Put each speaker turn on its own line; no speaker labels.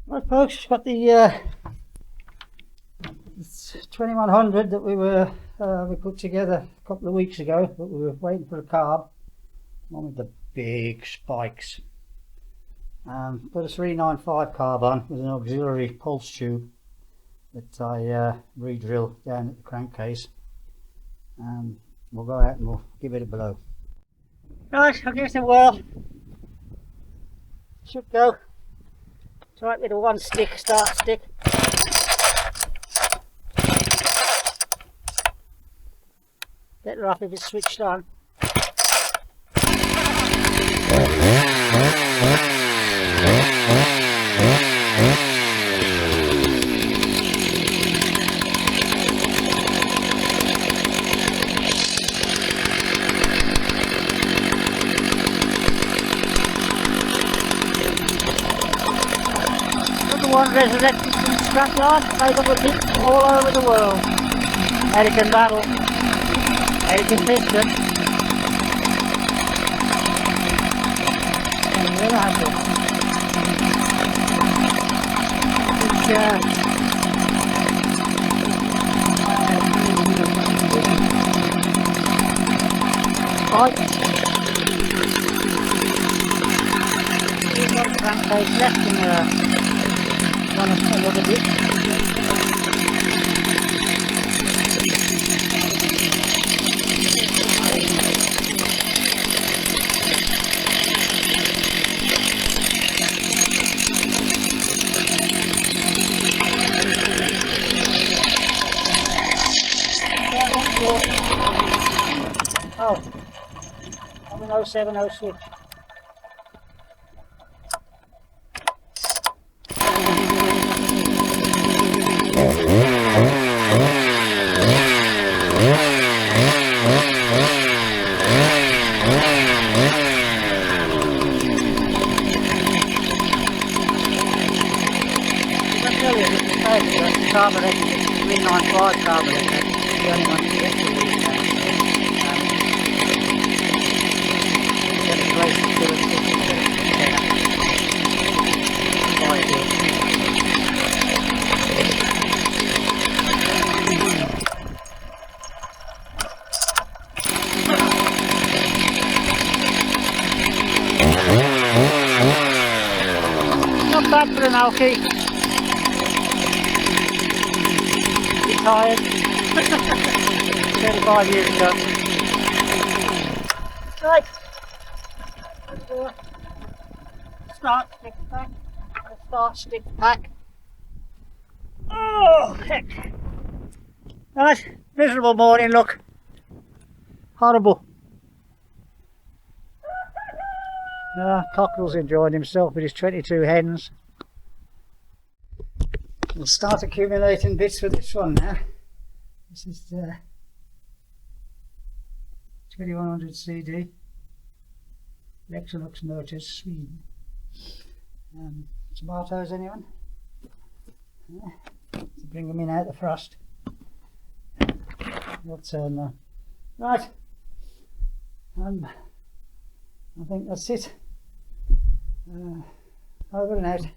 Right folks, got the 2100 that we put together a couple of weeks ago, but we were waiting for a carb, one with the big spikes. Put a 395 carb on with an auxiliary pulse tube that I re-drill down at the crankcase. We'll go out and we'll give it a blow. Right, I'll give it a whirl. Should go. Try it with a one stick start stick. Better off if it's switched on. One resurrected from scrapyard, made up of hits all over the world. American Battle, American Piston, and Reliable. We've got the crankcase left in there. One of a little bit. Oh, I'm in 0706. Carburetor, 395 carburetor, the only one to get to these now. Get the place to do it, not bad for an alky. Tired. 35 years ago. Right. Start stick pack. Start stick pack. Oh heck. Right. Miserable morning look. Horrible. Cockerel's enjoying himself with his 22 hens. We'll start accumulating bits for this one now. This is the 2100 CD, Electrolux Motors, Sweden. Tomatoes, anyone? To bring them in out of the frost. We'll turn them. Right, I think that's it. Over and out.